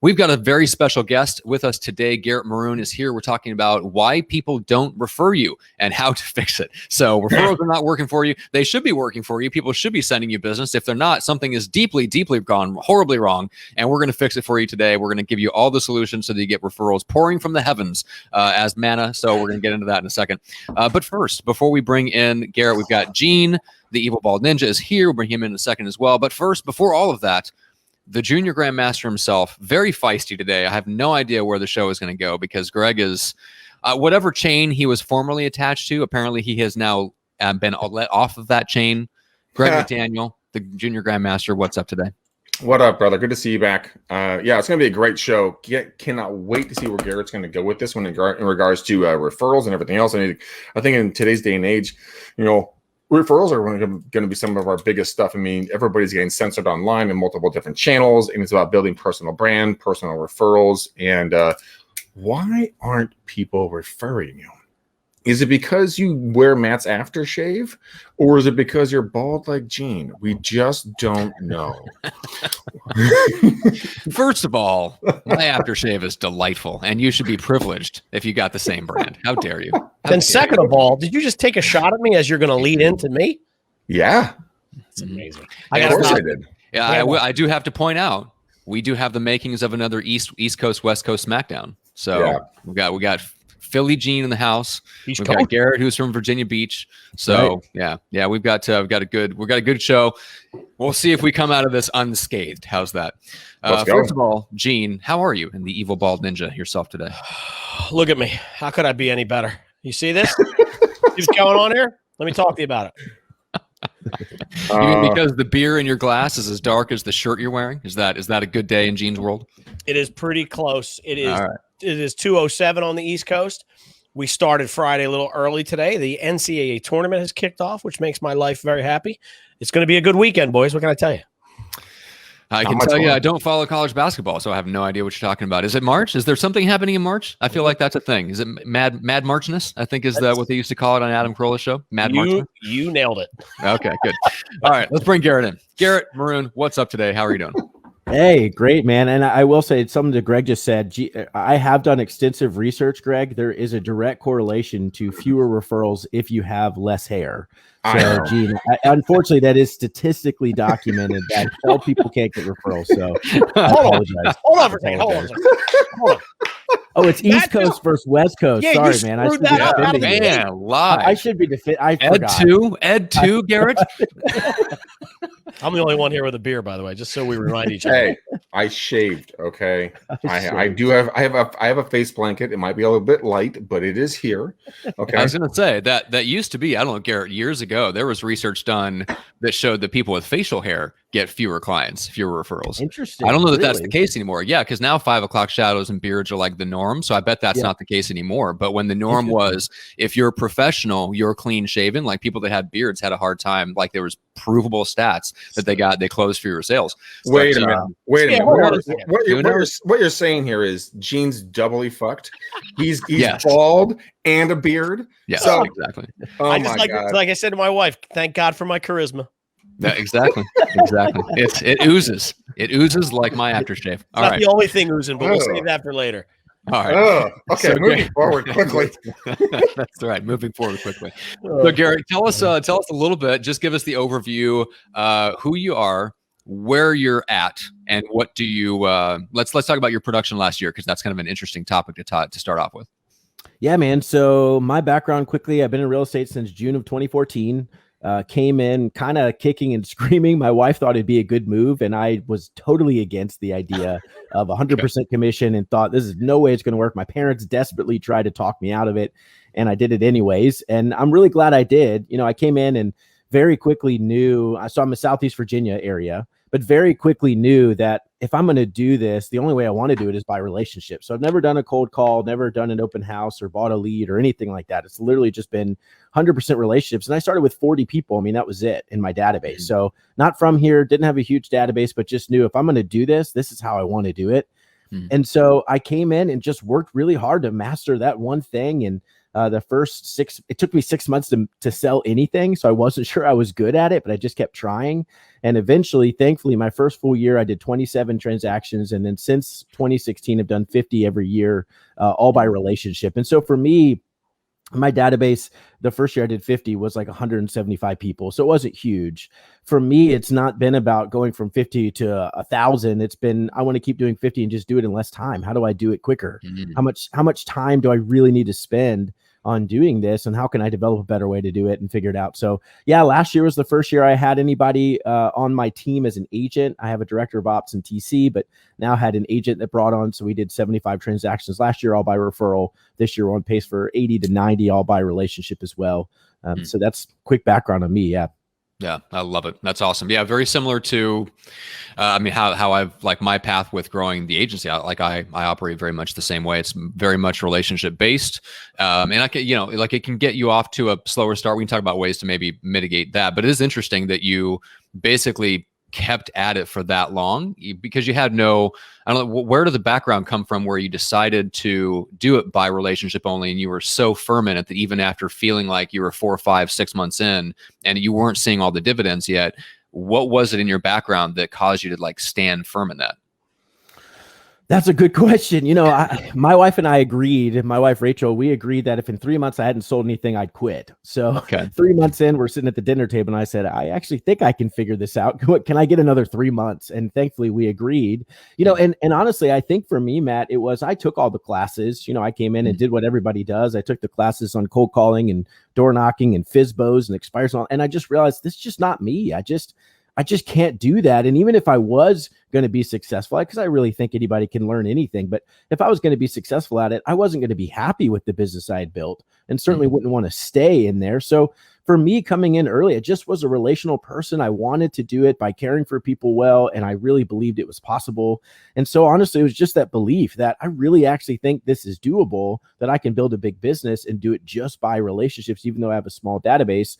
We've got a very special guest with us today. Garrett Maroon is here. We're talking about why people don't refer you and how to fix it. So referrals are not working for you. They should be working for you. People should be sending you business. If they're not, something is deeply, deeply gone horribly wrong. And we're going to fix it for you today. We're going to give you all the solutions so that you get referrals pouring from the heavens as manna. So we're going to get into that in a second. But first, before we bring in Garrett, we've got Gene, the Evil Bald Ninja, is here. We'll bring him in a second as well. But first, before all of that, the junior grandmaster himself, very feisty today. I have no idea where the show is going to go because Greg is, whatever chain he was formerly attached to, apparently he has now been let off of that chain. Greg McDaniel, the junior grandmaster, what's up today? What up, brother? Good to see you back. Yeah, it's going to be a great show. Cannot wait to see where Garrett's going to go with this one in regards to referrals and everything else. I think in today's day and age, referrals are going to be some of our biggest stuff. I mean, everybody's getting censored online in multiple different channels, and it's about building personal brand, personal referrals. And why aren't people referring you? Is it because you wear Matt's aftershave, or is it because you're bald like Gene? We just don't know. First of all, my aftershave is delightful, and you should be privileged if you got the same brand. How dare you? And second of all, did you just take a shot at me as you're going to lead into me? Yeah. It's amazing. Of course I did. Yeah, I do have to point out, we do have the makings of another East Coast, West Coast SmackDown. So we got Philly Gene in the house. We've got Garrett, who's from Virginia Beach. So yeah, we've got a good show. We'll see if we come out of this unscathed. How's that? First of all, Gene, how are you in the Evil Bald Ninja yourself today? Look at me. How could I be any better? You see this? What's going on here? Let me talk to you about it. You mean because the beer in your glass is as dark as the shirt you're wearing? Is that a good day in Gene's world? It is pretty close. It is. All right. It is 2:07 on the East Coast. We started Friday a little early today. The NCAA tournament has kicked off, which makes my life very happy. It's going to be a good weekend, boys. What can I tell you? I can tell you I don't follow college basketball, so I have no idea what you're talking about. Is it March? Is there something happening in March? I feel like that's a thing. Is it Mad Marchness? I think is what they used to call it on Adam Carolla's show. Marchness? You nailed it. Okay, good. All right, let's bring Garrett in. Garrett Maroon, what's up today? How are you doing? Hey, great, man. And I will say something that Greg just said. I have done extensive research, Greg. There is a direct correlation to fewer referrals if you have less hair. So, Gene, unfortunately, that is statistically documented that bald people can't get referrals. So, I apologize. Hold on for a second. Hold on. Oh, it's East Coast versus West Coast. Yeah, sorry, man. I should be defending you. I should be defending. I forgot. Ed 2, Garrett. I'm the only one here with a beer, by the way, just so we remind each other. Hey, I shaved. Okay, I have a face blanket. It might be a little bit light, but it is here. Okay, I was going to say that used to be. I don't know, Garrett. Years ago, there was research done that showed that people with facial hair get fewer clients, fewer referrals. Interesting. I don't know that that's the case anymore. Yeah, because now 5 o'clock shadows and beards are like the norm. So I bet that's not the case anymore. But when the norm was, if you're a professional, you're clean shaven. Like people that had beards had a hard time. Like there was provable stats that they closed fewer sales. Wait a minute. What you're saying here is Gene's doubly fucked. He's bald and a beard. Yeah, so, exactly. Oh I just like I said to my wife, thank God for my charisma. Yeah, exactly. It oozes. It oozes like my aftershave. It's not the only thing oozing, but we'll save that for later. All right. Okay, so, moving forward quickly. That's right. Moving forward quickly. So, Garrett, tell us a little bit. Just give us the overview. Who you are, where you're at, and what do you? Let's talk about your production last year because that's kind of an interesting topic to start off with. Yeah, man. So my background quickly. I've been in real estate since June of 2014. Came in kind of kicking and screaming. My wife thought it'd be a good move, and I was totally against the idea of 100% commission and thought this is no way it's going to work. My parents desperately tried to talk me out of it, and I did it anyways. And I'm really glad I did. I came in and very quickly knew, so I'm a Southeast Virginia area, but very quickly knew that if I'm going to do this, the only way I want to do it is by relationship. So I've never done a cold call, never done an open house or bought a lead or anything like that. It's literally just been 100% relationships. And I started with 40 people. I mean, that was it in my database. So not from here, didn't have a huge database, but just knew if I'm going to do this, this is how I want to do it. And so I came in and just worked really hard to master that one thing. And The first it took me 6 months to sell anything. So I wasn't sure I was good at it, but I just kept trying. And eventually, thankfully, my first full year, I did 27 transactions. And then since 2016, I've done 50 every year, all by relationship. And so for me, my database, the first year I did 50 was like 175 people. So it wasn't huge. For me, it's not been about going from 50 to 1,000. It's been, I want to keep doing 50 and just do it in less time. How do I do it quicker? How much time do I really need to spend on doing this, and how can I develop a better way to do it and figure it out? So yeah, last year was the first year I had anybody on my team as an agent. I have a director of ops and TC, but now had an agent that brought on. So we did 75 transactions last year, all by referral. This year we're on pace for 80 to 90, all by relationship as well. So that's quick background on me. Yeah. Yeah, I love it. That's awesome. Yeah, very similar to, I mean, how I've like my path with growing the agency. I operate very much the same way. It's very much relationship based, and I can, like it can get you off to a slower start. We can talk about ways to maybe mitigate that. But it is interesting that you basically kept at it for that long because you had no, I don't know, where did the background come from where you decided to do it by relationship only, and you were so firm in it that even after feeling like you were 4, 5, 6 months in and you weren't seeing all the dividends yet, what was it in your background that caused you to like stand firm in that? That's a good question. My wife and I agreed, my wife, Rachel, we agreed that if in 3 months I hadn't sold anything, I'd quit. So 3 months in, we're sitting at the dinner table and I said, I actually think I can figure this out. Can I get another 3 months? And thankfully we agreed, and honestly, I think for me, Matt, it was, I took all the classes, I came in and did what everybody does. I took the classes on cold calling and door knocking and FISBOs and expires. And I just realized this is just not me. I just can't do that. And even if I was going to be successful, because I really think anybody can learn anything, but if I was going to be successful at it, I wasn't going to be happy with the business I had built and certainly wouldn't want to stay in there. So for me coming in early, it just was a relational person. I wanted to do it by caring for people well, and I really believed it was possible. And so honestly, it was just that belief that I really actually think this is doable, that I can build a big business and do it just by relationships, even though I have a small database.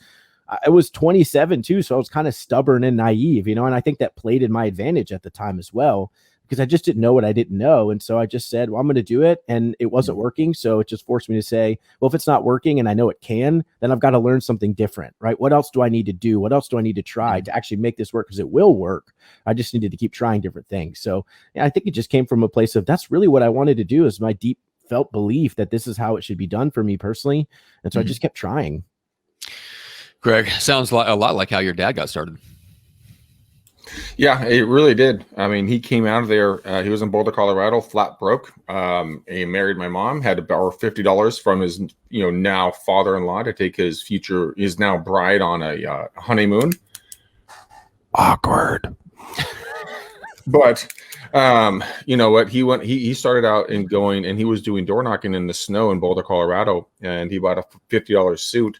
I was 27 too, so I was kind of stubborn and naive, and I think that played in my advantage at the time as well, because I just didn't know what I didn't know. And so I just said, well, I'm going to do it. And it wasn't working. So it just forced me to say, well, if it's not working and I know it can, then I've got to learn something different, right? What else do I need to do? What else do I need to try to actually make this work? Because it will work. I just needed to keep trying different things. So yeah, I think it just came from a place of, that's really what I wanted to do, is my deep felt belief that this is how it should be done for me personally. And so I just kept trying. Greg, sounds a lot like how your dad got started. Yeah, it really did. I mean, he came out of there. He was in Boulder, Colorado, flat broke. He married my mom, had to borrow $50 from his, now father-in-law to take his now bride on a honeymoon. Awkward. But you know what? He started out and he was doing door knocking in the snow in Boulder, Colorado, and he bought a $50 suit.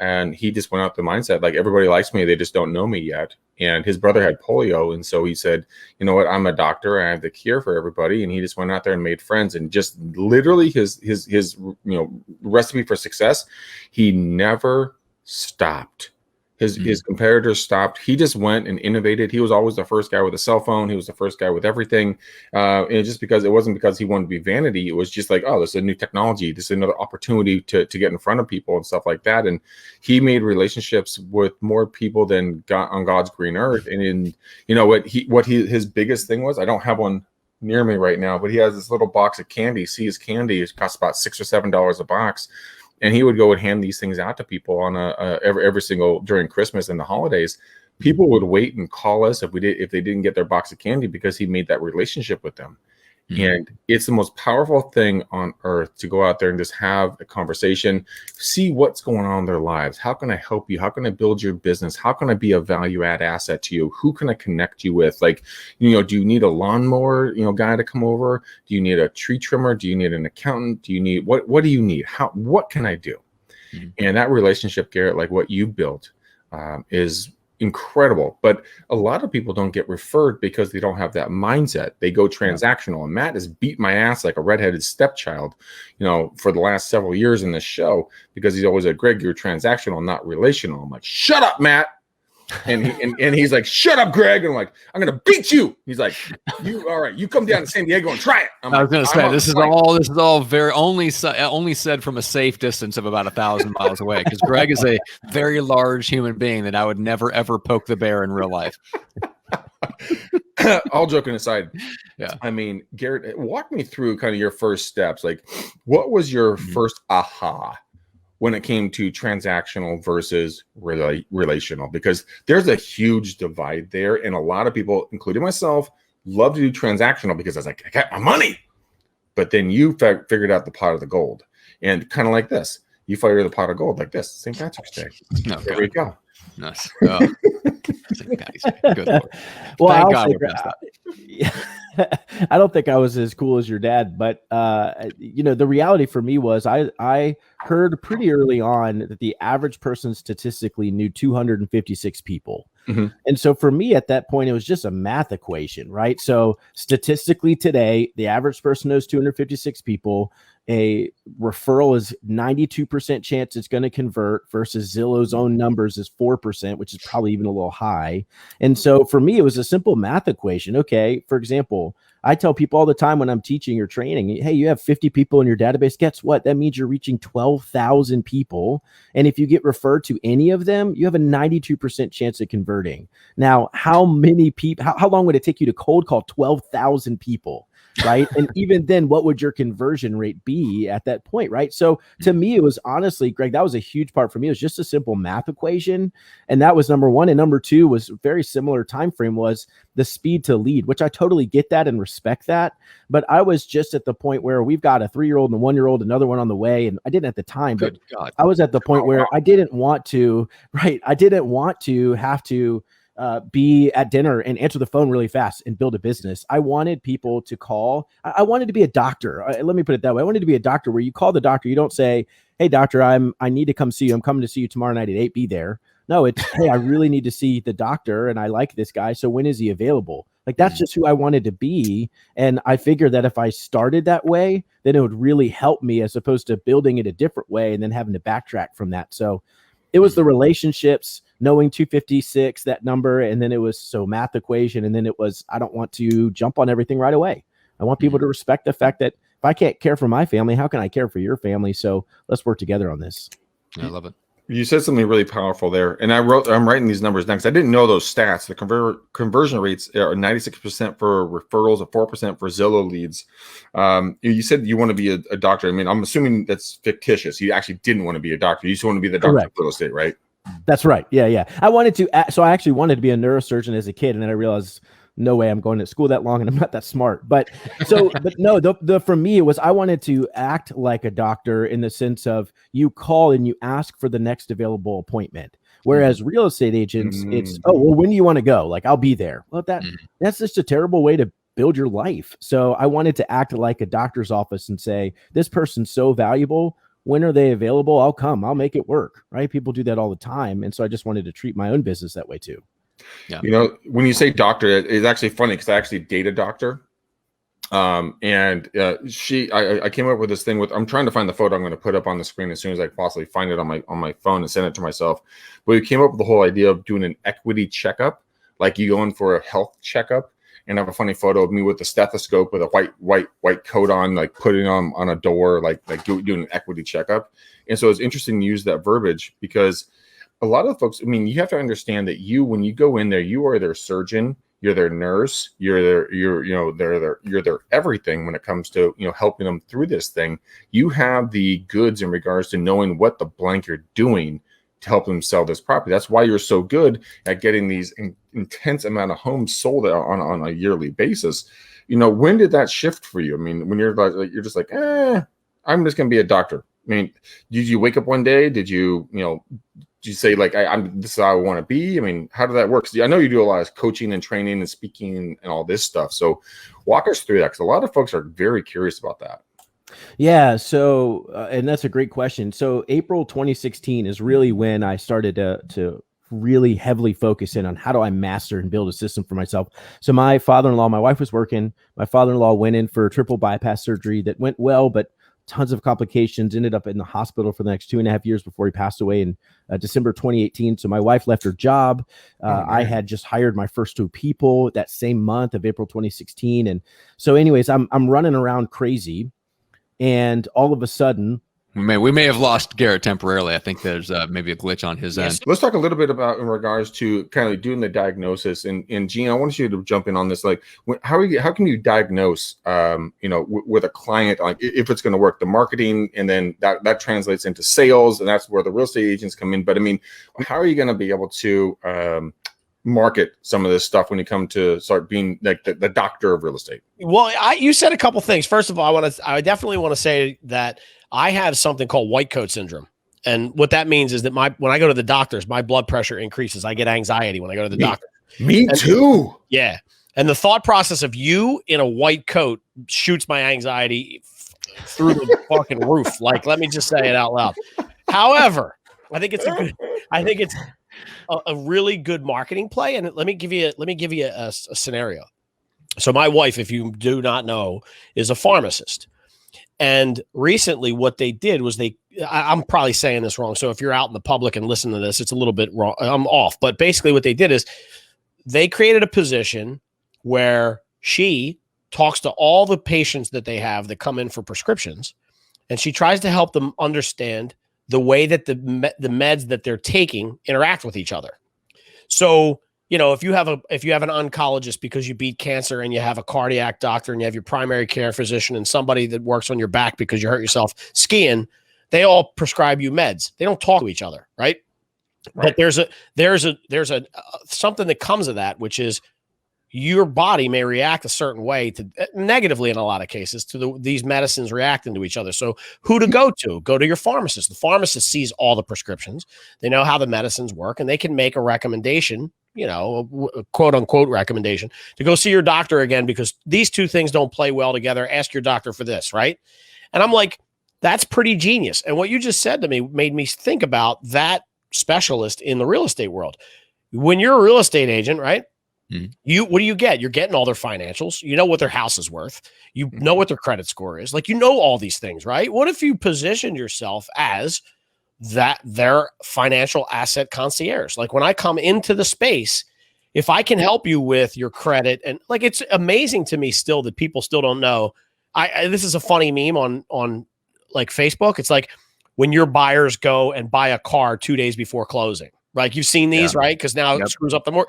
And he just went out the mindset, like, everybody likes me, they just don't know me yet. And his brother had polio. And so he said, you know what, I'm a doctor, I have the cure for everybody. And he just went out there and made friends. And just literally his recipe for success, he never stopped. His competitors stopped. He just went and innovated. He was always the first guy with a cell phone. He was the first guy with everything. And just because it wasn't because he wanted to be vanity, it was just like, oh, this is a new technology. This is another opportunity to get in front of people and stuff like that. And he made relationships with more people than on God's green earth. And his biggest thing was, I don't have one near me right now, but he has this little box of candy. His candy. It costs about $6 or $7 a box. And he would go and hand these things out to people on every single during Christmas and the holidays. People would wait and call us if they didn't get their box of candy, because he made that relationship with them. And it's the most powerful thing on earth to go out there and just have a conversation, see what's going on in their lives. How can I help you? How can I build your business? How can I be a value add asset to you? Who can I connect you with? Like, do you need a lawnmower, guy to come over? Do you need a tree trimmer? Do you need an accountant? Do you need what do you need? What can I do? And that relationship, Garrett, like what you built, is incredible. But a lot of people don't get referred because they don't have that mindset. They go transactional. And Matt has beat my ass like a redheaded stepchild, for the last several years in this show, because he's always like, Greg, you're transactional, not relational. I'm like, shut up, Matt. And he's like, shut up, Greg. And I'm like, I'm gonna beat you. He's like, all right, you come down to San Diego and try it. I was gonna say this is all very only said from a safe distance of about 1,000 miles away, because Greg is a very large human being that I would never ever poke the bear in real life. All joking aside, yeah. I mean, Garrett, walk me through kind of your first steps. Like, what was your first aha when it came to transactional versus relational? Because there's a huge divide there, and a lot of people, including myself, love to do transactional because I was like, I got my money. But then you figured out the pot of the gold, and kind of like this, you fire the pot of gold like this, St. Patrick's Day. No, there we go. Nice. Oh. Good Lord. Well, Thank God we're past that. I don't think I was as cool as your dad, but the reality for me was I heard pretty early on that the average person statistically knew 256 people. Mm-hmm. And so for me at that point, it was just a math equation, right? So statistically today, the average person knows 256 people. A referral is 92% chance it's going to convert versus Zillow's own numbers is 4%, which is probably even a little high. And so for me, it was a simple math equation. Okay, for example, I tell people all the time when I'm teaching or training, hey, you have 50 people in your database. Guess what? That means you're reaching 12,000 people. And if you get referred to any of them, you have a 92% chance of converting. Now, how many people, how long would it take you to cold call 12,000 people? Right. And even then, what would your conversion rate be at that point? Right. So to me, it was honestly, Greg, that was a huge part for me. It was just a simple math equation. And that was number one. And number two was very similar time frame, was the speed to lead, which I totally get that and respect that. But I was just at the point where we've got a 3-year-old and a 1-year-old, another one on the way. And I didn't at the time, but I was at the point where I didn't want to, I didn't want to have to be at dinner and answer the phone really fast and build a business. I wanted people to call. I wanted to be a doctor. Let me put it that way. I wanted to be a doctor where you call the doctor. You don't say, hey, doctor, I need to come see you. I'm coming to see you tomorrow night at 8. Be there. No, it's, hey, I really need to see the doctor and I like this guy. So when is he available? Like, that's just who I wanted to be. And I figured that if I started that way, then it would really help me, as opposed to building it a different way and then having to backtrack from that. So it was the relationships, knowing 256, that number. And then it was math equation. And then it was, I don't want to jump on everything right away. I want people to respect the fact that if I can't care for my family, how can I care for your family? So let's work together on this. I love it. You said something really powerful there. And I'm writing these numbers down because I didn't know those stats. The conversion rates are 96% for referrals and 4% for Zillow leads. You said you want to be a doctor. I mean, I'm assuming that's fictitious. You actually didn't want to be a doctor. You just want to be the doctor of real estate, right? That's right. Yeah. I wanted to, so I actually wanted to be a neurosurgeon as a kid. And then I realized, no way I'm going to school that long and I'm not that smart. But no, for me, it was, I wanted to act like a doctor in the sense of you call and you ask for the next available appointment. Whereas real estate agents, it's, oh, well, when do you want to go? Like, I'll be there. Well, that's just a terrible way to build your life. So I wanted to act like a doctor's office and say, this person's so valuable. When are they available? I'll come. I'll make it work. Right? People do that all the time. And so I just wanted to treat my own business that way too. Yeah. You know, when you say doctor, it's actually funny because I actually date a doctor. I came up with this thing with, I'm trying to find the photo I'm going to put up on the screen as soon as I possibly find it on my phone and send it to myself. But we came up with the whole idea of doing an equity checkup, like you go in for a health checkup, and I have a funny photo of me with a stethoscope with a white coat on, like putting on a door, like doing an equity checkup. And so it's interesting to use that verbiage because a lot of folks, I mean, you have to understand that when you go in there, you are their surgeon, you're their nurse, you're their everything when it comes to, helping them through this thing. You have the goods in regards to knowing what the blank you're doing to help them sell this property. That's why you're so good at getting these intense amount of homes sold on a yearly basis. When did that shift for you? I mean, when you're just like, I'm just going to be a doctor. I mean, did you wake up one day? Did you say like, this is how I want to be? I mean, how did that work? 'Cause I know you do a lot of coaching and training and speaking and all this stuff. So walk us through that, because a lot of folks are very curious about that. Yeah. So, and that's a great question. So April 2016 is really when I started to really heavily focus in on how do I master and build a system for myself. So my father-in-law, my wife was working. My father-in-law went in for a triple bypass surgery that went well, but tons of complications, ended up in the hospital for the next 2.5 years before he passed away in December 2018. So my wife left her job. I had just hired my first 2 people that same month of April 2016. And so anyways, I'm running around crazy. And all of a sudden, we may have lost Garrett temporarily. I think there's maybe a glitch on his end. Let's talk a little bit about in regards to kind of doing the diagnosis. And Gene, I want you to jump in on this. Like, how can you diagnose, with a client, like if it's going to work, the marketing, and then that translates into sales, and that's where the real estate agents come in. But I mean, how are you going to be able to market some of this stuff when you come to start being like the doctor of real estate? Well, you said a couple things. First of all, I definitely want to say that I have something called white coat syndrome. And what that means is that when I go to the doctors, my blood pressure increases. I get anxiety when I go to the doctor. Me too. Yeah. And the thought process of you in a white coat shoots my anxiety through the fucking roof. Like, let me just say it out loud. However, I think it's a really good marketing play. And let me give you a scenario. So my wife, if you do not know, is a pharmacist. And recently what they did was I'm probably saying this wrong. So if you're out in the public and listen to this, it's a little bit wrong. I'm off. But basically what they did is they created a position where she talks to all the patients that they have that come in for prescriptions. And she tries to help them understand the way that the meds that they're taking interact with each other. So, if you have an oncologist because you beat cancer, and you have a cardiac doctor, and you have your primary care physician and somebody that works on your back because you hurt yourself skiing, they all prescribe you meds. They don't talk to each other, right? But there's something that comes of that, which is your body may react a certain way to negatively in a lot of cases to these medicines reacting to each other. So who to go to? Go to your pharmacist. The pharmacist sees all the prescriptions. They know how the medicines work, and they can make a recommendation, a quote unquote recommendation to go see your doctor again, because these two things don't play well together. Ask your doctor for this. Right. And I'm like, that's pretty genius. And what you just said to me made me think about that specialist in the real estate world. When you're a real estate agent, right? What do you get? You're getting all their financials. You know what their house is worth. You know what their credit score is. Like, all these things, right? What if you position yourself as their financial asset concierge? Like, when I come into the space, if I can help you with your credit, and like, it's amazing to me still that people still don't know. This is a funny meme on like Facebook. It's like when your buyers go and buy a car 2 days before closing. Like, you've seen these, right? Because now it screws up the more.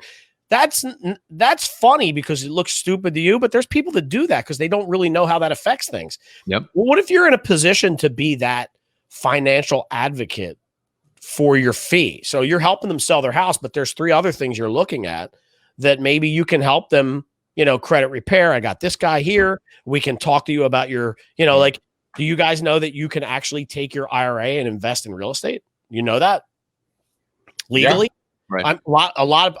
That's funny because it looks stupid to you, but there's people that do that because they don't really know how that affects things. Yep. Well, what if you're in a position to be that financial advocate for your fee? So you're helping them sell their house, but there's 3 other things you're looking at that maybe you can help them, credit repair. I got this guy here. We can talk to you about your, like, do you guys know that you can actually take your IRA and invest in real estate? You know that legally? Yeah. Right.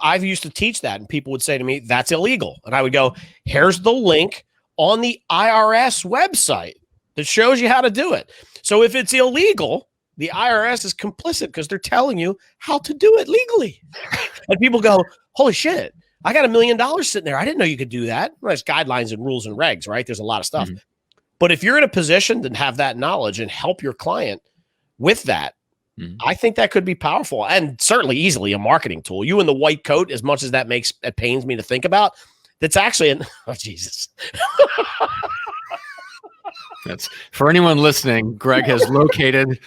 I've used to teach that, and people would say to me, that's illegal. And I would go, here's the link on the IRS website that shows you how to do it. So if it's illegal, the IRS is complicit because they're telling you how to do it legally. And people go, holy shit, I got $1 million sitting there. I didn't know you could do that. Well, there's guidelines and rules and regs, right? There's a lot of stuff. Mm-hmm. But if you're in a position to have that knowledge and help your client with that, I think that could be powerful and certainly easily a marketing tool. You in the white coat, as much as it pains me to think about, that's actually oh, Jesus. That's for anyone listening. Greg has located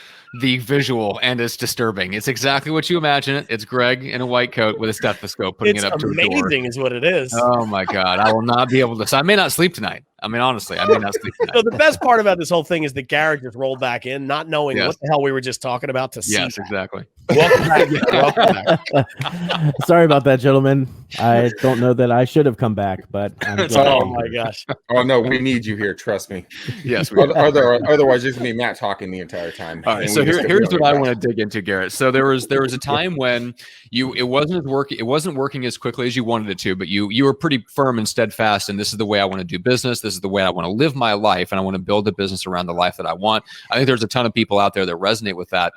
the visual, and it's disturbing. It's exactly what you imagine it. It's Greg in a white coat with a stethoscope putting it up to a door. It's amazing is what it is. Oh my God. I will not be able to. So I may not sleep tonight. I mean, honestly, I may not sleep tonight. So the best part about this whole thing is that Garrett just rolled back in, not knowing what the hell we were just talking about to see. Yes, exactly. Welcome back. Welcome back. Sorry about that, gentlemen. I don't know that I should have come back, but oh my gosh. Oh no, we need you here. Trust me. Yes. Otherwise, it's gonna be Matt talking the entire time. All right. So here's what I want to dig into, Garrett. So there was a time when it wasn't working as quickly as you wanted it to, but you were pretty firm and steadfast. And this is the way I want to do business. This is the way I want to live my life, and I want to build a business around the life that I want. I think there's a ton of people out there that resonate with that.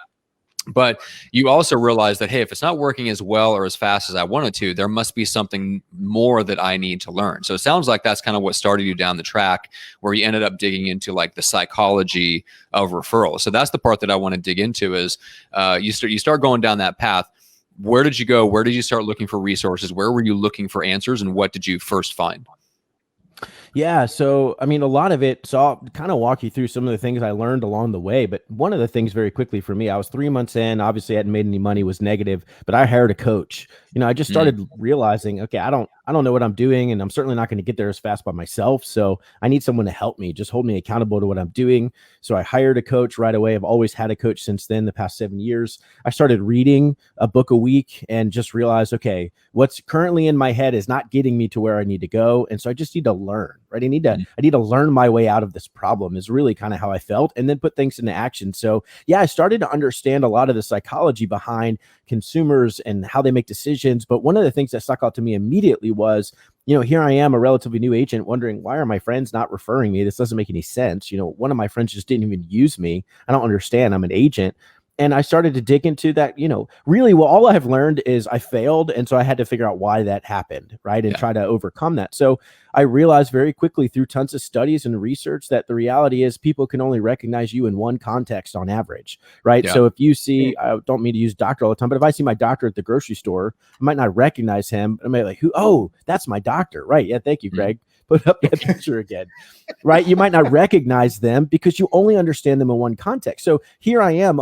But you also realize that, hey, if it's not working as well or as fast as I wanted to, there must be something more that I need to learn. So it sounds like that's kind of what started you down the track, where you ended up digging into like the psychology of referrals. So that's the part that I want to dig into is you start going down that path. Where did you go? Where did you start looking for resources? Where were you looking for answers? And what did you first find? Yeah. So, I mean, a lot of it, so I'll kind of walk you through some of the things I learned along the way. But one of the things very quickly for me, I was 3 months in, obviously I hadn't made any money, was negative, but I hired a coach. I just started realizing, okay, I don't know what I'm doing, and I'm certainly not going to get there as fast by myself. So I need someone to help me, just hold me accountable to what I'm doing. So I hired a coach right away. I've always had a coach since then, the past 7 years. I started reading a book a week and just realized, okay, what's currently in my head is not getting me to where I need to go. And so I just need to learn, right? I need to learn my way out of this problem is really kind of how I felt, and then put things into action. So yeah, I started to understand a lot of the psychology behind consumers and how they make decisions. But one of the things that stuck out to me immediately was, here I am, a relatively new agent, wondering, why are my friends not referring me? This doesn't make any sense. One of my friends just didn't even use me. I don't understand. I'm an agent. And I started to dig into that, really, well, all I've learned is I failed. And so I had to figure out why that happened, right? And try to overcome that. So I realized very quickly through tons of studies and research that the reality is people can only recognize you in one context on average, right? So if you see, I don't mean to use doctor all the time, but if I see my doctor at the grocery store, I might not recognize him. I might be like, who? Oh, that's my doctor. Right. Yeah. Thank you, Greg. Put up that picture again, right? You might not recognize them because you only understand them in one context. So here I am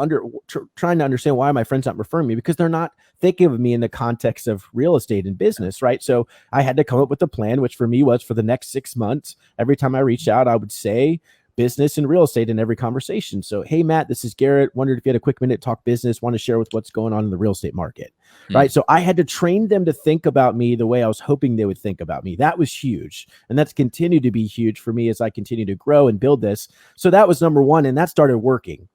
trying to understand why my friends not referring me, because they're not thinking of me in the context of real estate and business, right? So I had to come up with a plan, which for me was for the next 6 months, every time I reached out, I would say business and real estate in every conversation. So, hey, Matt, this is Garrett. Wondered if you had a quick minute to talk business, want to share with what's going on in the real estate market, right? So I had to train them to think about me the way I was hoping they would think about me. That was huge. And that's continued to be huge for me as I continue to grow and build this. So that was number one. And that started working.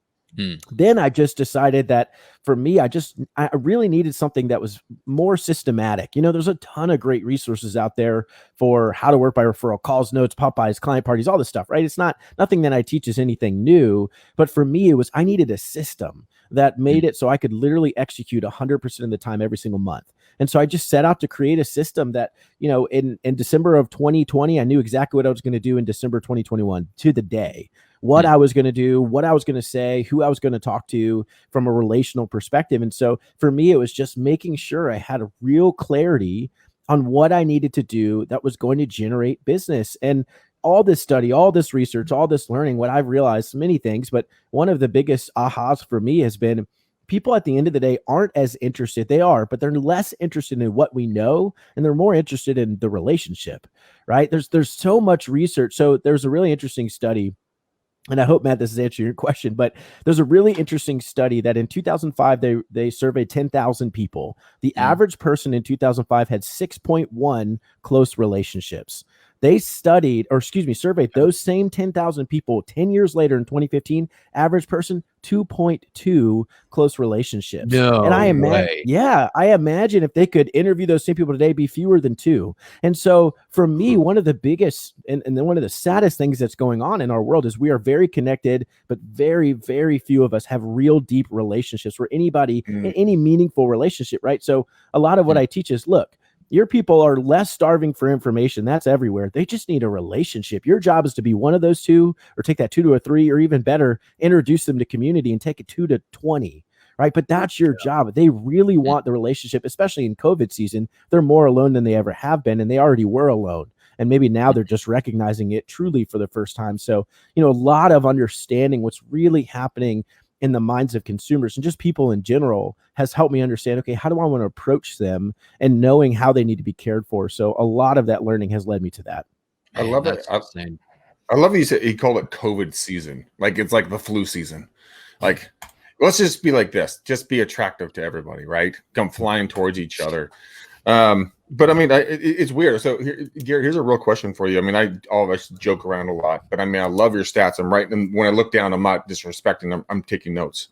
Then I just decided that for me, I really needed something that was more systematic. There's a ton of great resources out there for how to work by referral, calls, notes, Popeyes, client parties, all this stuff, right? It's nothing that I teach is anything new, but for me, I needed a system that made it so I could literally execute 100% of the time every single month. And so I just set out to create a system that, in December of 2020, I knew exactly what I was going to do in December 2021 to the day. What I was going to do, what I was going to say, who I was going to talk to from a relational perspective. And so for me, it was just making sure I had a real clarity on what I needed to do that was going to generate business. And all this study, all this research, all this learning, what I've realized, many things, but one of the biggest ahas for me has been people at the end of the day aren't as interested. They are, but they're less interested in what we know, and they're more interested in the relationship, right? There's so much research. So there's a really interesting study, and I hope, Matt, this is answering your question, but there's a really interesting study that in 2005, they surveyed 10,000 people. The average person in 2005 had 6.1 close relationships. They surveyed those same 10,000 people 10 years later in 2015, average person, 2.2 close relationships. No and I way. I imagine if they could interview those same people today, be fewer than 2. And so for me, one of the biggest and then one of the saddest things that's going on in our world is we are very connected, but very, very few of us have real deep relationships where anybody in any meaningful relationship, right? So a lot of what I teach is, look, your people are less starving for information. That's everywhere. They just need a relationship. Your job is to be one of those 2, or take that 2 to a 3, or even better, introduce them to community and take it 2 to 20, right? But that's your job. They really want the relationship, especially in COVID season. They're more alone than they ever have been, and they already were alone. And maybe now they're just recognizing it truly for the first time. So, a lot of understanding what's really happening in the minds of consumers and just people in general has helped me understand, okay, how do I want to approach them, and knowing how they need to be cared for. So a lot of that learning has led me to that. I love it. I love that he called it COVID season. Like it's like the flu season. Like, let's just be like this. Just be attractive to everybody, right? Come flying towards each other. But I mean, it's weird. So Garrett, here's a real question for you. I mean, all of us joke around a lot, but I mean, I love your stats. I'm right. And when I look down, I'm not disrespecting them. I'm taking notes.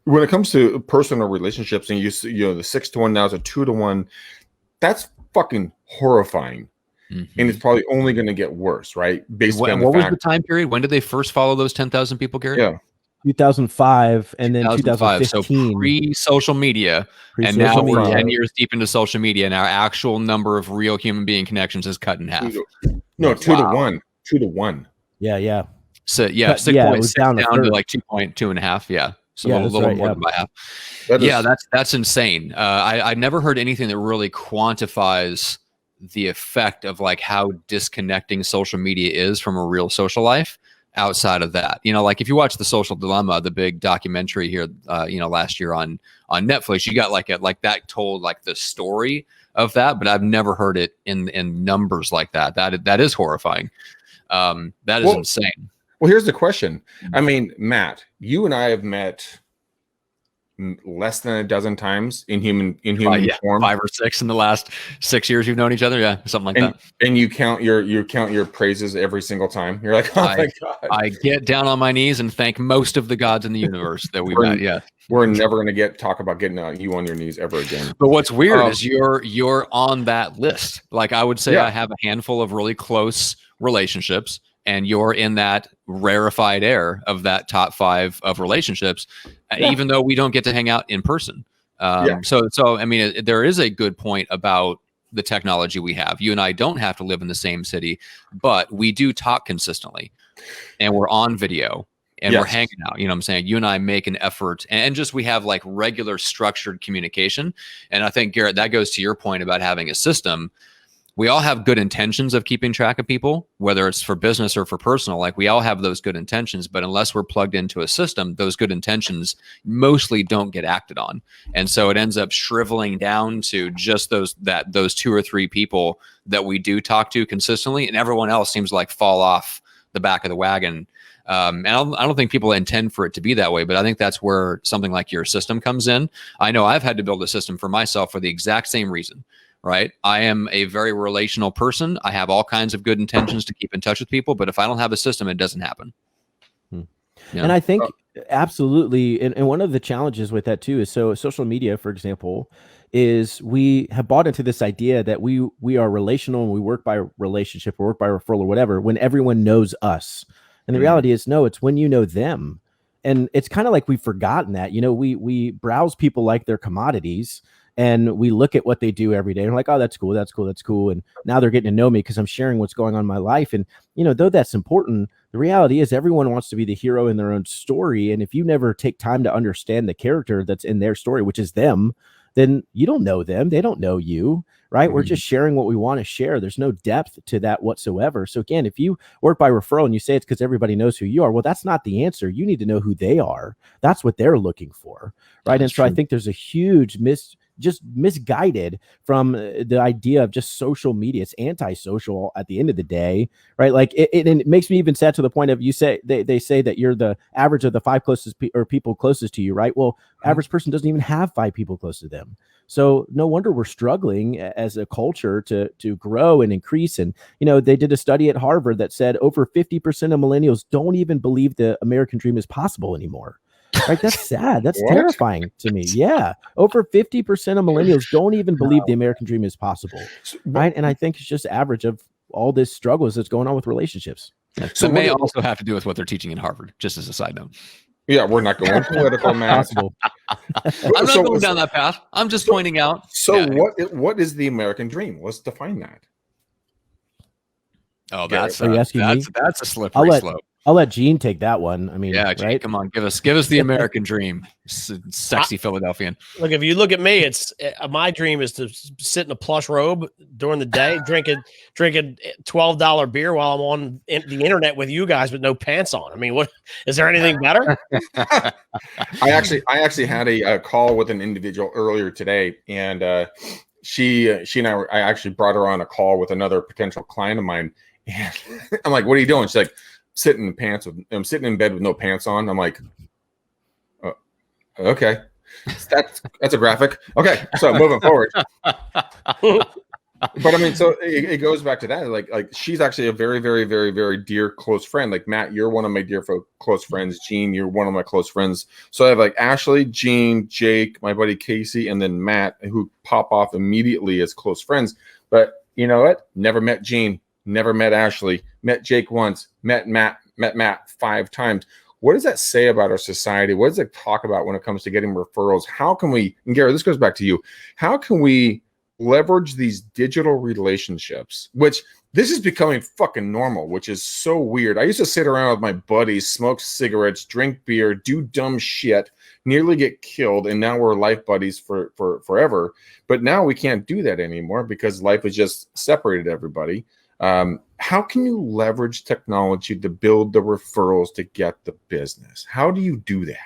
When it comes to personal relationships, and the 6 to 1 now is a 2 to 1, that's fucking horrifying. And it's probably only going to get worse, right? Based on what was the time period? When did they first follow those 10,000 people, Garrett? Yeah. 2005, and then 2005. So 2015. pre-social media, and now we're 10 years deep into social media, and our actual number of real human being connections is cut in half. 2 to 1. 2 to 1. Yeah. So yeah, Cut, 6.6 it was down to to like 2.5. Yeah. So Yeah, a little right, more yeah. than by half. That is- That's insane. I never heard anything that really quantifies the effect of like how disconnecting social media is from a real social life outside of that. You know, like if you watch The Social Dilemma, the big documentary here, last year on Netflix, you got like that told like the story of that, but I've never heard it in numbers like that. That is horrifying. That is insane. Well, here's the question. I mean, Matt, you and I have met less than a dozen times in human form. 5 or 6 in the last 6 years you've known each other. Yeah, something like that. And you count your praises every single time. You're like, oh my God. I get down on my knees and thank most of the gods in the universe that we met. Yeah. We're never going to talk about getting you on your knees ever again. But what's weird is you're on that list. Like I would say I have a handful of really close relationships, and you're in that rarefied air of that top 5 of relationships, even though we don't get to hang out in person. So I mean, there is a good point about the technology we have. You and I don't have to live in the same city, but we do talk consistently, and we're on video, and we're hanging out. You know what I'm saying? You and I make an effort, and just we have like regular structured communication. And I think, Garrett, that goes to your point about having a system. We all have good intentions of keeping track of people, whether it's for business or for personal. Like we all have those good intentions, but unless we're plugged into a system, those good intentions mostly don't get acted on. And so it ends up shriveling down to just those 2 or 3 people that we do talk to consistently, and everyone else seems like fall off the back of the wagon. And I don't think people intend for it to be that way, but I think that's where something like your system comes in. I know I've had to build a system for myself for the exact same reason. Right. I am a very relational person. I have all kinds of good intentions to keep in touch with people, but if I don't have a system, it doesn't happen. Yeah. And I think absolutely. And one of the challenges with that too is, so social media, for example, is we have bought into this idea that we are relational and we work by relationship or work by referral or whatever, when everyone knows us. And the reality is, no, it's when you know them. And it's kind of like we've forgotten that, we browse people like they're commodities. And we look at what they do every day and we're like, oh, that's cool. That's cool. That's cool. And now they're getting to know me because I'm sharing what's going on in my life. And, though that's important, the reality is everyone wants to be the hero in their own story. And if you never take time to understand the character that's in their story, which is them, then you don't know them. They don't know you, right? We're just sharing what we want to share. There's no depth to that whatsoever. So again, if you work by referral and you say it's because everybody knows who you are, well, that's not the answer. You need to know who they are. That's what they're looking for, right? And so I think there's a huge misguided from the idea of just social media. It's antisocial at the end of the day, right? Like it makes me even sad to the point of, you say they say that you're the average of the 5 closest people closest to you, right? Well, average person doesn't even have 5 people close to them. So no wonder we're struggling as a culture to grow and increase. And, they did a study at Harvard that said over 50% of millennials don't even believe the American dream is possible anymore. Right? That's sad. That's terrifying to me. Yeah. Over 50% of millennials don't even believe the American dream is possible. Right. And I think it's just average of all this struggles that's going on with relationships. So it may also have to do with what they're teaching in Harvard, just as a side note. Yeah, we're not going political, Matt. I'm not going down that path. I'm just pointing out. So what is the American dream? Let's define that. Oh, are you asking me? That's a slippery slope. I'll let Gene take that one. I mean, yeah, Gene, right? Come on, give us the American dream, sexy Philadelphian. Look, if you look at me, it's my dream is to sit in a plush robe during the day, drinking $12 beer while I'm on the internet with you guys with no pants on. I mean, what is there anything better? I actually had a call with an individual earlier today, and she and I actually brought her on a call with another potential client of mine. And I'm like, "What are you doing?" She's like, I'm sitting in bed with no pants on. I'm like, okay, that's a graphic. Okay, so moving forward. But I mean, so it goes back to that. Like she's actually a very, very, very, very dear close friend. Like Matt, you're one of my dear close friends. Gene, you're one of my close friends. So I have like Ashley, Gene, Jake, my buddy Casey, and then Matt, who pop off immediately as close friends. But you know what? Never met Gene. Never met Ashley. Met Jake once. Met Matt 5 times. what does that say about our society? What does it talk about when it comes to getting referrals? How can we, and Garrett, this goes back to you, how can we leverage these digital relationships, which this is becoming fucking normal, which is so weird. I used to sit around with my buddies, smoke cigarettes, drink beer, do dumb shit, nearly get killed, and now we're life buddies for forever. But now we can't do that anymore because life has just separated everybody. How can you leverage technology to build the referrals to get the business? How do you do that?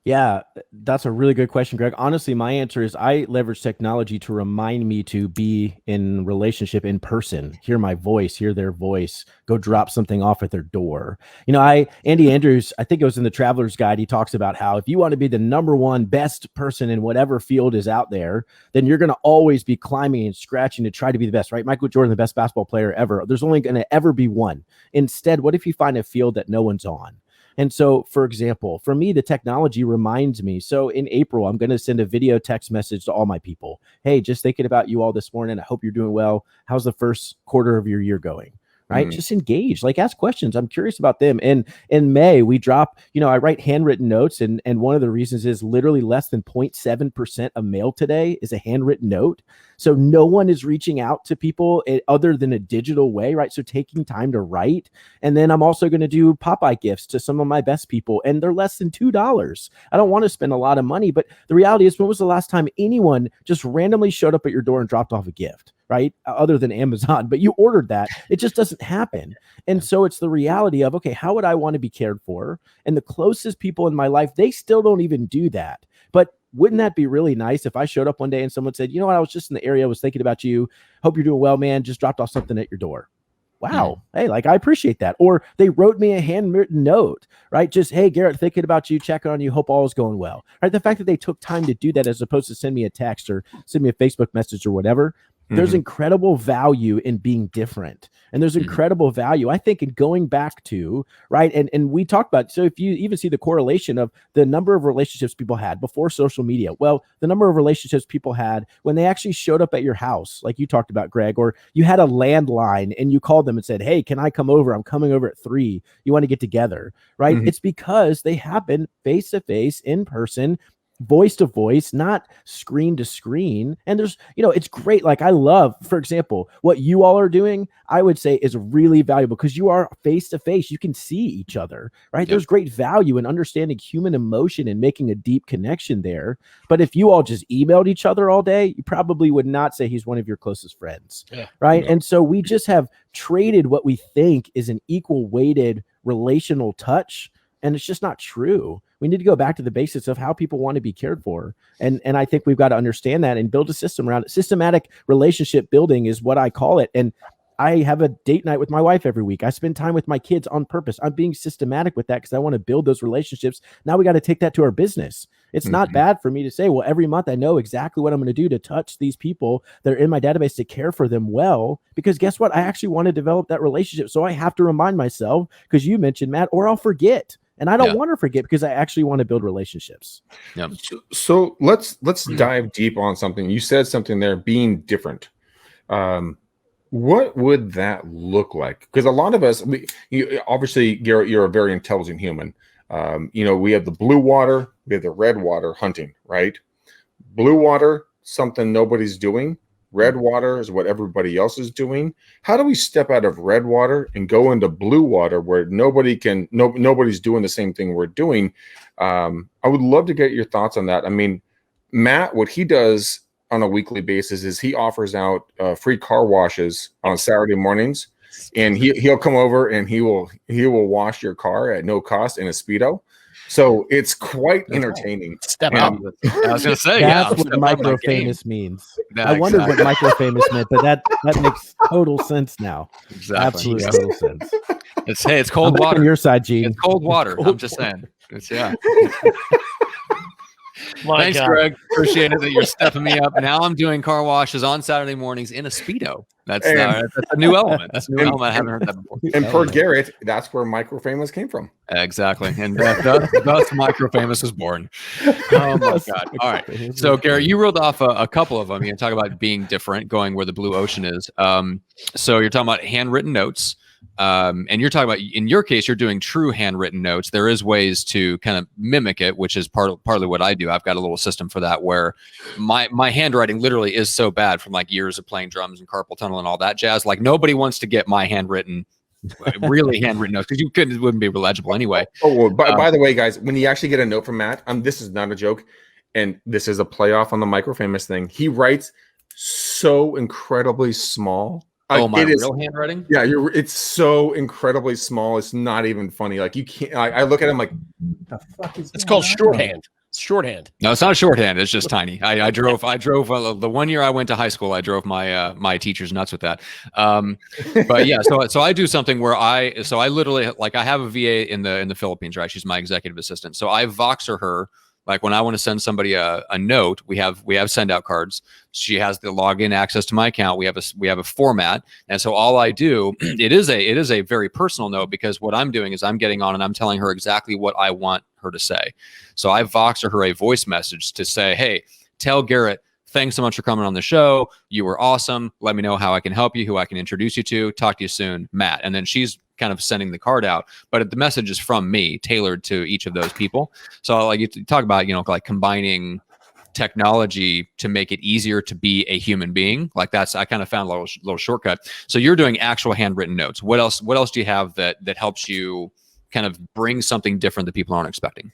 Yeah, that's a really good question, Greg. Honestly, my answer is I leverage technology to remind me to be in relationship in person, hear my voice, hear their voice, go drop something off at their door. Andy Andrews, I think it was in the Traveler's Guide, he talks about how if you want to be the number one best person in whatever field is out there, then you're going to always be climbing and scratching to try to be the best, right? Michael Jordan, the best basketball player ever. There's only going to ever be one. Instead, what if you find a field that no one's on? And so, for example, for me, the technology reminds me. So in April, I'm going to send a video text message to all my people. Hey, just thinking about you all this morning. I hope you're doing well. How's the first quarter of your year going? Right? Just engage, like ask questions. I'm curious about them. And in May, we drop, I write handwritten notes. And one of the reasons is literally less than 0.7% of mail today is a handwritten note. So no one is reaching out to people other than a digital way, right? So taking time to write. And then I'm also going to do Popeye gifts to some of my best people. And they're less than $2. I don't want to spend a lot of money, but the reality is, when was the last time anyone just randomly showed up at your door and dropped off a gift? Right? Other than Amazon, but you ordered that. It just doesn't happen. And so it's the reality of, okay, how would I want to be cared for? And the closest people in my life, they still don't even do that. But wouldn't that be really nice if I showed up one day and someone said, you know what, I was just in the area, I was thinking about you. Hope you're doing well, man. Just dropped off something at your door. Wow. Hey, I appreciate that. Or they wrote me a handwritten note, right? Just, hey, Garrett, thinking about you, checking on you. Hope all is going well. Right? The fact that they took time to do that as opposed to send me a text or send me a Facebook message or whatever. There's incredible value in being different. And there's incredible value, I think, in going back to, right? And we talked about, so if you even see the correlation of the number of relationships people had before social media, well, the number of relationships people had when they actually showed up at your house, like you talked about, Greg, or you had a landline and you called them and said, hey, can I come over? I'm coming over at 3. You want to get together, right? It's because they happen face-to-face, in person, voice to voice, not screen to screen. And there's, it's great. Like, I love, for example, what you all are doing, I would say is really valuable because you are face to face. You can see each other, right? Yep. There's great value in understanding human emotion and making a deep connection there. But if you all just emailed each other all day, you probably would not say he's one of your closest friends, right? Yeah. And so we just have traded what we think is an equal weighted relational touch. And it's just not true. We need to go back to the basics of how people want to be cared for. And I think we've got to understand that and build a system around it. Systematic relationship building is what I call it. And I have a date night with my wife every week. I spend time with my kids on purpose. I'm being systematic with that because I want to build those relationships. Now we got to take that to our business. It's not bad for me to say, well, every month I know exactly what I'm going to do to touch these people that are in my database to care for them well, because guess what? I actually want to develop that relationship. So I have to remind myself, because you mentioned, Matt, or I'll forget. And I don't want to forget because I actually want to build relationships. Yeah. So let's dive deep on something. You said something there, being different. What would that look like? Because a lot of us, obviously, Garrett, you're a very intelligent human. We have the blue water, we have the red water hunting, right? Blue water, something nobody's doing. Red water is what everybody else is doing. How do we step out of red water and go into blue water where nobody's doing the same thing we're doing? I would love to get your thoughts on that. I mean, Matt, what he does on a weekly basis is he offers out free car washes on Saturday mornings, and he'll come over and he will wash your car at no cost in a Speedo. So it's quite entertaining. Step up. I was going to say, that's what micro famous means. I wondered what micro famous meant, but that makes total sense now. Exactly. Absolute total sense. It's cold water. On your side, Gene. It's cold water. I'm just saying. Thanks, God. Greg. Appreciate it that you're stepping me up. Now I'm doing car washes on Saturday mornings in a Speedo. That's a new element. That's a new element. I haven't heard that before. And per Garrett, that's where micro famous came from. Exactly. And thus micro famous was born. Oh my God. All right. So Garrett, you rolled off a couple of them. You talk about being different, going where the blue ocean is. So you're talking about handwritten notes. and you're talking about, in your case, you're doing true handwritten notes. There is ways to kind of mimic it, which is partly what I do. I've got a little system for that where my handwriting literally is so bad from like years of playing drums and carpal tunnel and all that jazz. Like nobody wants to get my handwritten, really handwritten notes, because it wouldn't be legible anyway. Well, by the way, guys, when you actually get a note from Matt, this is not a joke, and this is a playoff on the microfamous thing. He writes so incredibly small. Oh, my real handwriting? Yeah, it's so incredibly small. It's not even funny. Like you can't. I look at him like, the fuck is it's called shorthand. It's shorthand. No, it's not shorthand. It's just tiny. I drove the 1 year I went to high school. I drove my teachers nuts with that. But yeah, so I do something where I literally, like, I have a VA in the Philippines, right? She's my executive assistant. So I Voxer her. Like when I want to send somebody a note, we have send out cards. She has the login access to my account. We have a format. And so all I do, it is a very personal note, because what I'm doing is I'm getting on and I'm telling her exactly what I want her to say. So I Voxer her a voice message to say, hey, tell Garrett, thanks so much for coming on the show. You were awesome. Let me know how I can help you, who I can introduce you to. Talk to you soon, Matt. And then she's kind of sending the card out, but the message is from me, tailored to each of those people. So like you talk about, like combining technology to make it easier to be a human being. Like I kind of found a little shortcut. So you're doing actual handwritten notes. What else do you have that helps you kind of bring something different that people aren't expecting?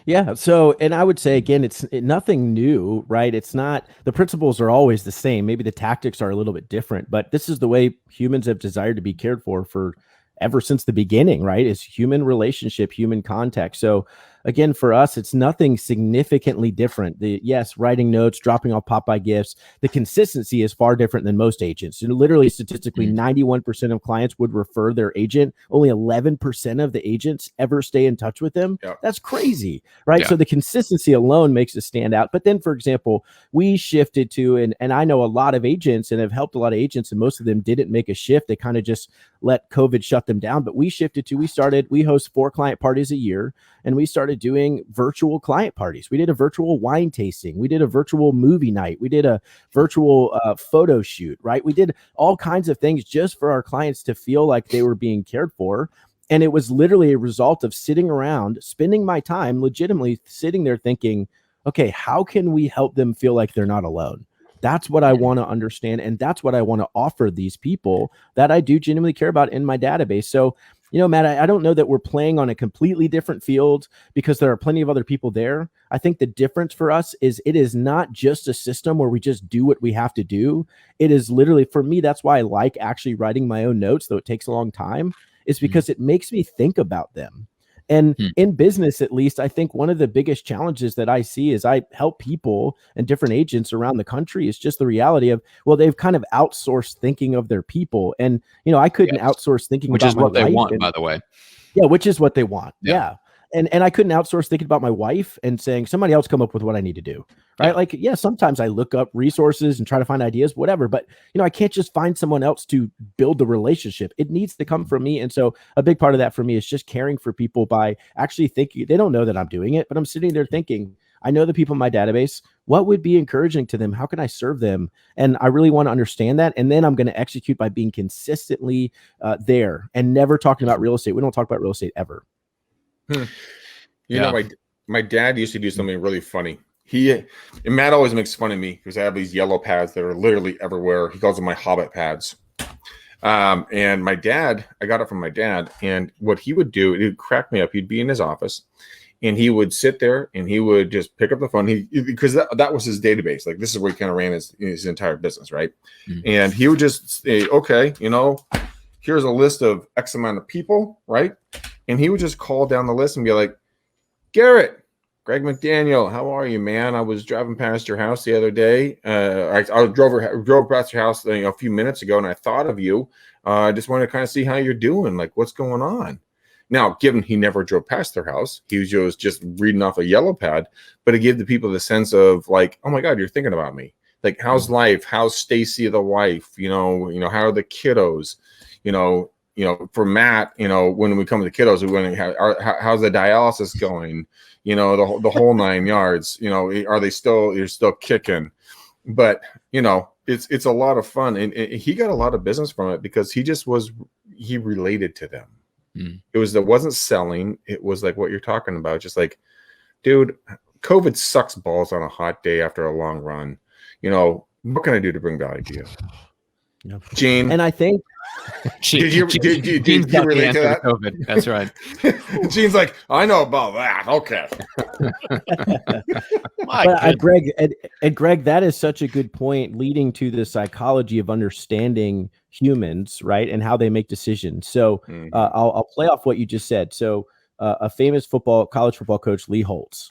Yeah. So, and I would say, again, it's nothing new, right? It's not, the principles are always the same. Maybe the tactics are a little bit different, but this is the way humans have desired to be cared for ever since the beginning, right? Is human relationship, human contact. So again, for us, it's nothing significantly different. Yes, writing notes, dropping off pop-by gifts, the consistency is far different than most agents. And literally, statistically, 91% of clients would refer their agent. Only 11% of the agents ever stay in touch with them. Yep. That's crazy, right? Yeah. So the consistency alone makes it stand out. But then, for example, we shifted to, and I know a lot of agents and have helped a lot of agents, and most of them didn't make a shift. They kind of just let COVID shut them down. But we shifted to, we host 4 client parties a year, and we started doing virtual client parties. We did a virtual wine tasting. We did a virtual movie night. We did a virtual photo shoot, right? We did all kinds of things just for our clients to feel like they were being cared for. And it was literally a result of sitting around, spending my time legitimately sitting there thinking, okay, how can we help them feel like they're not alone? That's what I want to understand. And that's what I want to offer these people that I do genuinely care about in my database. So, Matt, I don't know that we're playing on a completely different field, because there are plenty of other people there. I think the difference for us is it is not just a system where we just do what we have to do. It is literally, for me, that's why I like actually writing my own notes, though it takes a long time, is because it makes me think about them. And in business, at least, I think one of the biggest challenges that I see is I help people and different agents around the country. Is just the reality of, well, they've kind of outsourced thinking of their people. And, I couldn't outsource thinking, which about is what my they wife. want, by the way. Yeah, which is what they want. Yeah. And I couldn't outsource thinking about my wife and saying, somebody else come up with what I need to do. Right. Like, sometimes I look up resources and try to find ideas, whatever. But, I can't just find someone else to build the relationship. It needs to come from me. And so a big part of that for me is just caring for people by actually thinking. They don't know that I'm doing it, but I'm sitting there thinking, I know the people in my database. What would be encouraging to them? How can I serve them? And I really want to understand that. And then I'm going to execute by being consistently there and never talking about real estate. We don't talk about real estate ever. My dad used to do something really funny. And Matt always makes fun of me because I have these yellow pads that are literally everywhere. He calls them my Hobbit pads. And my dad, I got it from my dad. And what he would do, it would crack me up. He'd be in his office and he would sit there and he would just pick up the phone. Because that was his database. Like, this is where he kind of ran his entire business, right? Mm-hmm. And he would just say, okay, here's a list of X amount of people, right? And he would just call down the list and be like, Garrett, Greg McDaniel, how are you, man? I was driving past your house the other day. I drove past your house a few minutes ago, and I thought of you. I just wanted to kind of see how you're doing, like what's going on. Now, given he never drove past their house, he was just reading off a yellow pad, but it gave the people the sense of like, oh my God, you're thinking about me. Like, how's life? How's Stacy, the wife? How are the kiddos? For Matt, when we come to the kiddos, we want to how's the dialysis going? The whole 9 yards. Are they you're still kicking? But it's a lot of fun, and he got a lot of business from it because he just was, he related to them. Mm. It wasn't selling. It was like what you're talking about. Just like, dude, COVID sucks balls on a hot day after a long run. You know, what can I do to bring value to you? Yep. Gene. And I think Did you relate to that? COVID. That's right. Gene's like, I know about that. Okay. But Greg, that is such a good point, leading to the psychology of understanding humans, right, and how they make decisions. So I'll play off what you just said. So a famous college football coach, Lou Holtz,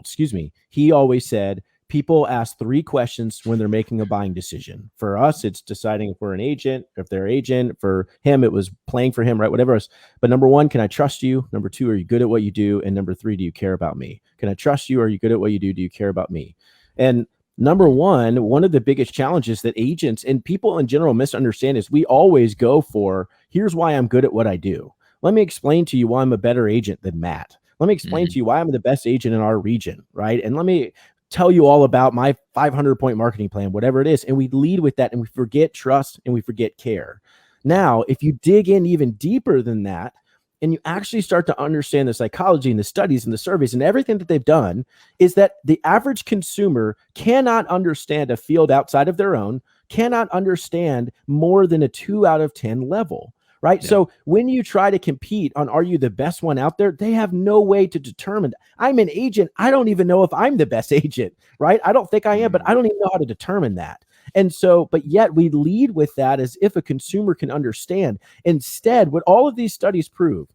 excuse me, he always said, people ask 3 questions when they're making a buying decision. For us, it's deciding if we're an agent, if they're agent. For him, it was playing for him, right? Whatever else. But number 1, can I trust you? Number 2, are you good at what you do? And number 3, do you care about me? Can I trust you? Are you good at what you do? Do you care about me? And number one of the biggest challenges that agents and people in general misunderstand is we always go for, here's why I'm good at what I do. Let me explain to you why I'm a better agent than Matt. Let me explain to you why I'm the best agent in our region, right? And let me tell you all about my 500-point marketing plan, whatever it is. And we lead with that, and we forget trust and we forget care. Now, if you dig in even deeper than that, and you actually start to understand the psychology and the studies and the surveys and everything that they've done, is that the average consumer cannot understand a field outside of their own, cannot understand more than a 2 out of 10 level. Right. Yeah. So when you try to compete on, are you the best one out there? They have no way to determine. I'm an agent. I don't even know if I'm the best agent. Right. I don't think I am, but I don't even know how to determine that. And so, but yet we lead with that as if a consumer can understand. Instead, what all of these studies prove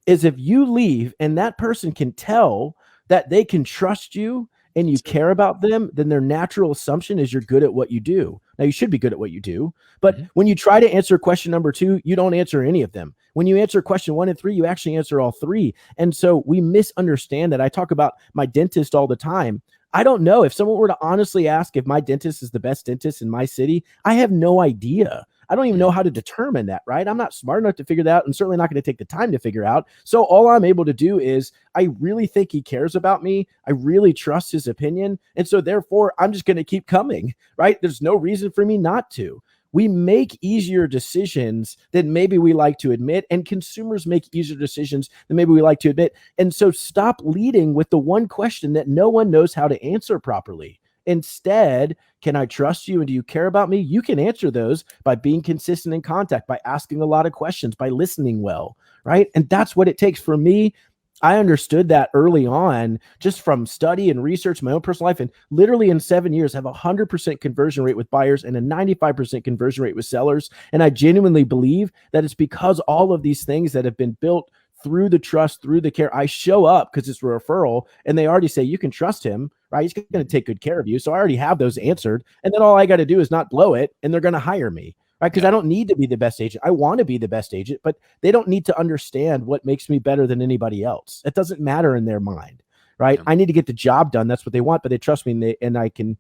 is if you leave and that person can tell that they can trust you and you care about them, then their natural assumption is you're good at what you do. Now, you should be good at what you do, but when you try to answer question number 2, you don't answer any of them. When you answer question 1 and 3, you actually answer all 3. And so we misunderstand that. I talk about my dentist all the time. I don't know if someone were to honestly ask if my dentist is the best dentist in my city. I have no idea. I don't even know how to determine that, right? I'm not smart enough to figure that out, and certainly not going to take the time to figure out. So all I'm able to do is I really think he cares about me. I really trust his opinion. And so therefore, I'm just going to keep coming, right? There's no reason for me not to. We make easier decisions than maybe we like to admit, and consumers make easier decisions than maybe we like to admit. And so stop leading with the one question that no one knows how to answer properly. Instead, can I trust you and do you care about me? You can answer those by being consistent in contact, by asking a lot of questions, by listening well, right? And that's what it takes. For me, I understood that early on just from study and research, my own personal life, and literally in 7 years have a 100% conversion rate with buyers and a 95% conversion rate with sellers. And I genuinely believe that it's because all of these things that have been built through the trust, through the care. I show up because it's a referral and they already say, you can trust him, right? He's going to take good care of you. So I already have those answered. And then all I got to do is not blow it and they're going to hire me, right? Because I don't need to be the best agent. I want to be the best agent, but they don't need to understand what makes me better than anybody else. It doesn't matter in their mind, right? I need to get the job done. That's what they want, but they trust me and I can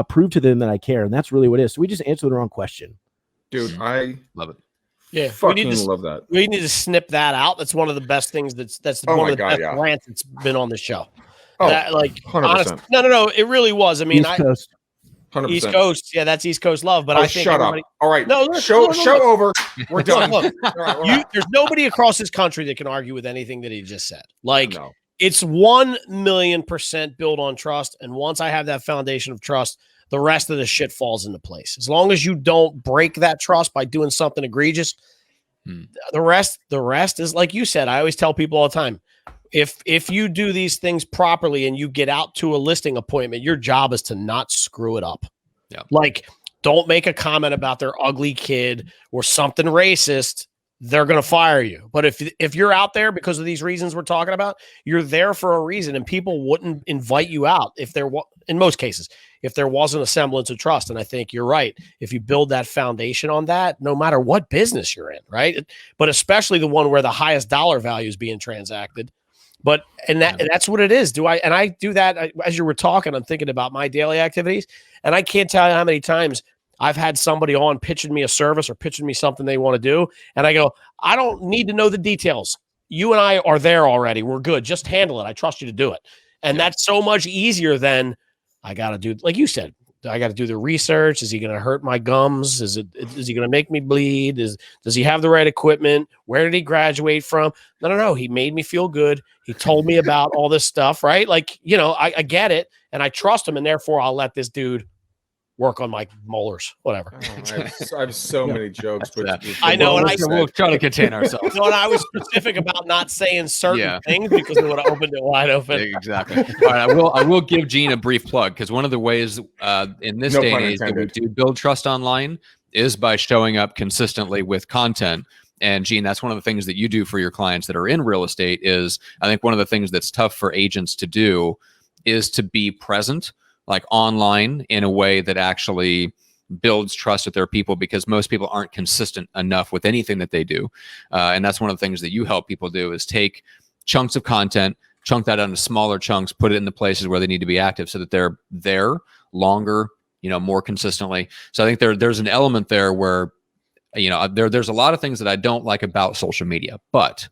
prove to them that I care. And that's really what it is. So we just answered the wrong question. Dude, I love it. Yeah, fucking love that. We need to snip that out. That's one of the best things. That's one of the best rants that's been on the show. Oh, that, like 100%. Honest, no, it really was. I mean, East Coast. 100%. East Coast, yeah, that's East Coast love. But I think shut up. All right, show over. We're done. Look, there's nobody across this country that can argue with anything that he just said. Like, it's 1,000,000% built on trust, and once I have that foundation of trust, the rest of the shit falls into place. As long as you don't break that trust by doing something egregious, the rest is like you said. I always tell people all the time, if you do these things properly and you get out to a listing appointment, your job is to not screw it up. Yeah. Like, don't make a comment about their ugly kid or something racist. They're going to fire you. But if you're out there because of these reasons we're talking about, you're there for a reason, and people wouldn't invite you out if there was, in most cases, if there wasn't a semblance of trust. And I think you're right. If you build that foundation on that, no matter what business you're in, right? But especially the one where the highest dollar value is being transacted. But and that's what it is. I do that as you were talking. I'm thinking about my daily activities, and I can't tell you how many times I've had somebody on pitching me a service or pitching me something they want to do. And I go, I don't need to know the details. You and I are there already. We're good. Just handle it. I trust you to do it. And that's so much easier than I got to do, like you said, I got to do the research. Is he going to hurt my gums? Is he going to make me bleed? Does he have the right equipment? Where did he graduate from? No. He made me feel good. He told me about all this stuff, right? Like, I get it and I trust him, and therefore I'll let this dude work on my molars, whatever. I have so many jokes, but I know, and we'll try to contain ourselves. No, and I was specific about not saying certain things because it would have opened it wide open. Exactly. All right, I will give Gene a brief plug, because one of the ways in this day and age that we do build trust online is by showing up consistently with content. And Gene, that's one of the things that you do for your clients that are in real estate. Is I think one of the things that's tough for agents to do is to be present, like online, in a way that actually builds trust with their people, because most people aren't consistent enough with anything that they do. And that's one of the things that you help people do, is take chunks of content, chunk that into smaller chunks, put it in the places where they need to be active so that they're there longer, more consistently. So I think there's an element there where, there's a lot of things that I don't like about social media, but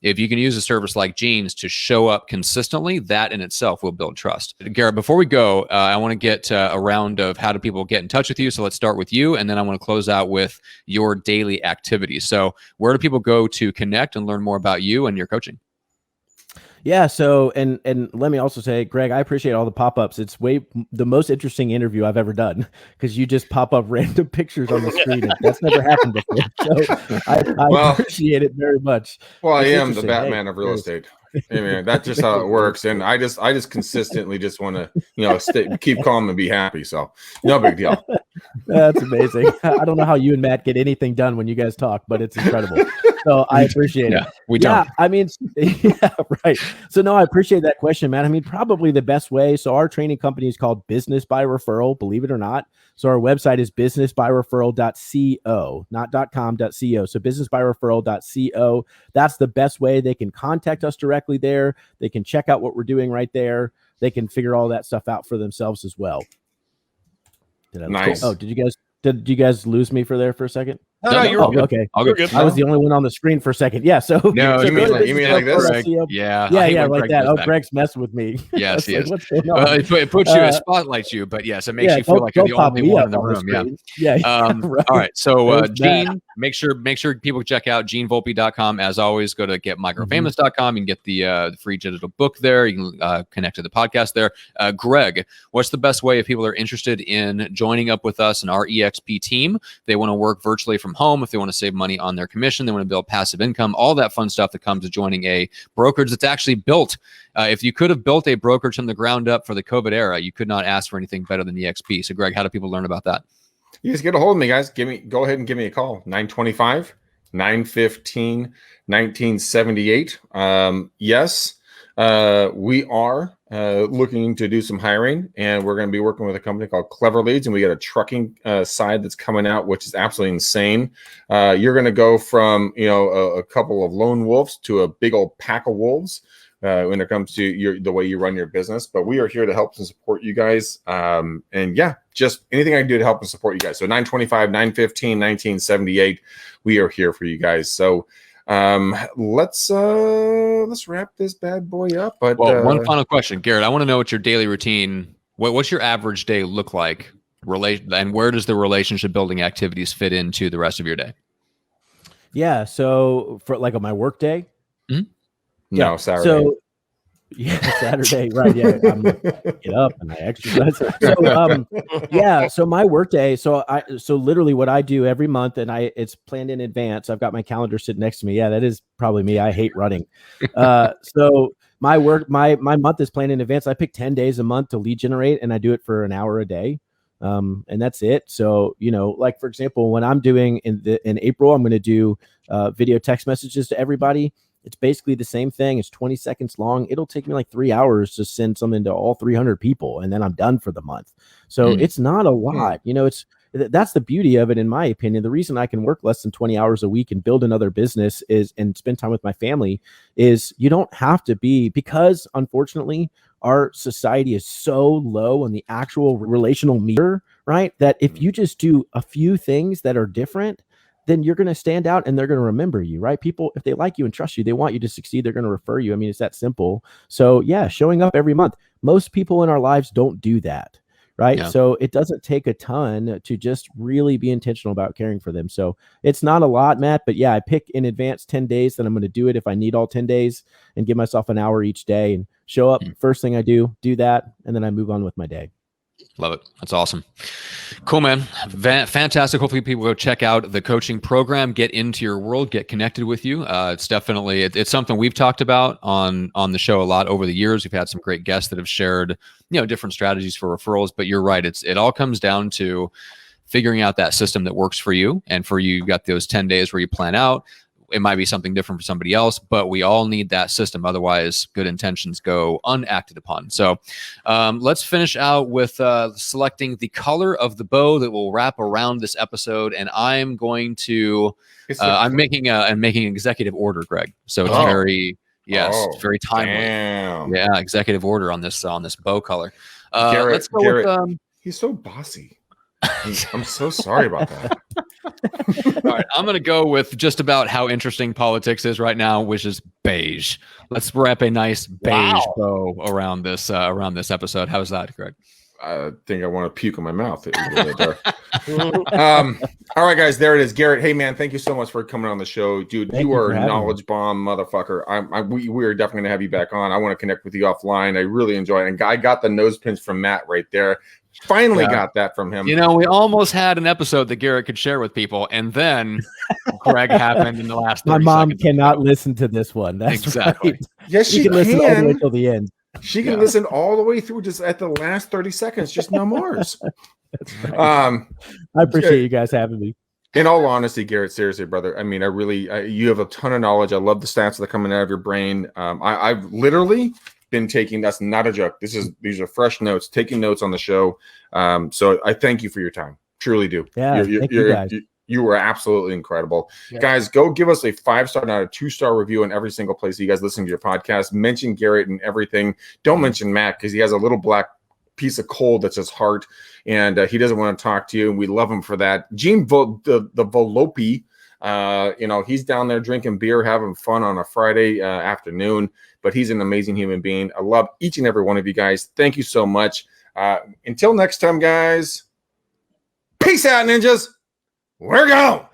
if you can use a service like Gene's to show up consistently, that in itself will build trust. Garrett, before we go, I want to get a round of how do people get in touch with you. So let's start with you, and then I want to close out with your daily activities. So where do people go to connect and learn more about you and your coaching? Yeah. So, and let me also say, Greg, I appreciate all the pop-ups. It's the most interesting interview I've ever done, because you just pop up random pictures on the screen. That's never happened before. So I appreciate it very much. Well, I am the Batman of real estate. Hey, man, that's just how it works. And I just consistently just want to, keep calm and be happy. So no big deal. That's amazing. I don't know how you and Matt get anything done when you guys talk, but it's incredible. So I appreciate it. We don't. I mean, right. So no, I appreciate that question, man. I mean, probably the best way. So our training company is called Business by Referral, believe it or not. So our website is businessbyreferral.co, not .com.co. So businessbyreferral.co. That's the best way. They can contact us directly there. They can check out what we're doing right there. They can figure all that stuff out for themselves as well. Nice. Oh, did you guys lose me for a second? No, you're good. Okay. You're good. I was the only one on the screen for a second. Yeah. So no, so you mean like this? Yeah. Like that. Oh, Greg's messing with me. Yes, he is. What's going on? Well, it puts you, it spotlights you, but yes, it makes you feel like you're the only one in the room. Yeah. Right. All right. So Gene, make sure people check out genevolpe.com. As always, go to getmicrofamous.com. You can get the free digital book there. You can connect to the podcast there. Greg, what's the best way if people are interested in joining up with us and our EXP team? They want to work virtually from home, if they want to save money on their commission, they want to build passive income, all that fun stuff that comes with joining a brokerage that's actually built. If you could have built a brokerage from the ground up for the COVID era, you could not ask for anything better than EXP. So Greg, how do people learn about that? You just get a hold of me, guys. Go ahead and give me a call. 925-915-1978. Yes, we are looking to do some hiring, and we're going to be working with a company called Clever Leads, and we got a trucking side that's coming out, which is absolutely insane. You're going to go from a couple of lone wolves to a big old pack of wolves when it comes to the way you run your business. But we are here to help and support you guys, and just anything I can do to help and support you guys. So 925-915-1978, we are here for you guys. So let's wrap this bad boy up. But one final question, Garrett. I want to know what your daily routine. What's your average day look like? And where does the relationship building activities fit into the rest of your day? Yeah. So for like on my work day. Mm-hmm. No, Saturday. So Saturday, right? Yeah, I'm get up and I exercise. So so my work day. So literally what I do every month, and it's planned in advance. I've got my calendar sitting next to me. Yeah, that is probably me. I hate running. So my month is planned in advance. I pick 10 days a month to lead generate, and I do it for an hour a day. And that's it. So, like for example, when I'm doing in April, I'm going to do video text messages to everybody. It's basically the same thing. It's 20 seconds long. It'll take me like 3 hours to send something to all 300 people, and then I'm done for the month. So it's not a lot. That's the beauty of it, in my opinion. The reason I can work less than 20 hours a week and build another business and spend time with my family is you don't have to be, because unfortunately our society is so low on the actual relational meter, right? That if you just do a few things that are different, then you're going to stand out and they're going to remember you, right? People, if they like you and trust you, they want you to succeed. They're going to refer you. I mean, it's that simple. So yeah, showing up every month. Most people in our lives don't do that, right? Yeah. So it doesn't take a ton to just really be intentional about caring for them. So it's not a lot, Matt, but yeah, I pick in advance 10 days that I'm going to do it if I need all 10 days, and give myself an hour each day and show up. First thing I do that, and then I move on with my day. Love it. That's awesome. Cool, man. Fantastic. Hopefully people go check out the coaching program, get into your world, get connected with you. It's definitely, it's something we've talked about on the show a lot over the years. We've had some great guests that have shared, different strategies for referrals, but you're right. It all comes down to figuring out that system that works for you. And for you, you've got those 10 days where you plan out. It might be something different for somebody else, but we all need that system. Otherwise, good intentions go unacted upon. So let's finish out with selecting the color of the bow that will wrap around this episode. And I'm going to, I'm making an executive order, Greg. So it's it's very timely. Damn. Yeah, executive order on this bow color. Garrett, let's go with, he's so bossy. I'm so sorry about that. All right, I'm going to go with just about how interesting politics is right now, which is beige. Let's wrap a nice beige bow around this episode. How's that, Greg? I think I want to puke in my mouth. All right, guys, there it is. Garrett, hey man, thank you so much for coming on the show, dude. You are a knowledge bomb, motherfucker. We are definitely going to have you back on. I want to connect with you offline. I really enjoy it, and I got the nose pinch from Matt right there. Finally got that from him. We almost had an episode that Garrett could share with people, and then Greg happened in the last 30 My mom seconds. Cannot listen to this one. That's exactly. Right. Yes, she can listen all the way till the end. She can listen all the way through, just at the last 30 seconds, just no more. That's right. I appreciate you guys having me. In all honesty, Garrett, seriously, brother. I mean, you have a ton of knowledge. I love the stats that are coming out of your brain. I've literally been taking, that's not a joke. These are fresh notes, taking notes on the show. So I thank you for your time. Truly do. Yeah, thank you guys. You were absolutely incredible. Yeah. Guys, go give us a 5-star, not a 2-star review on every single place you guys listen to your podcast. Mention Garrett and everything. Don't mention Matt, because he has a little black piece of coal that's his heart, and he doesn't want to talk to you, and we love him for that. Gene the Volpe, he's down there drinking beer, having fun on a Friday afternoon, but he's an amazing human being. I love each and every one of you guys. Thank you so much. Until next time, guys, peace out, ninjas. We're gone.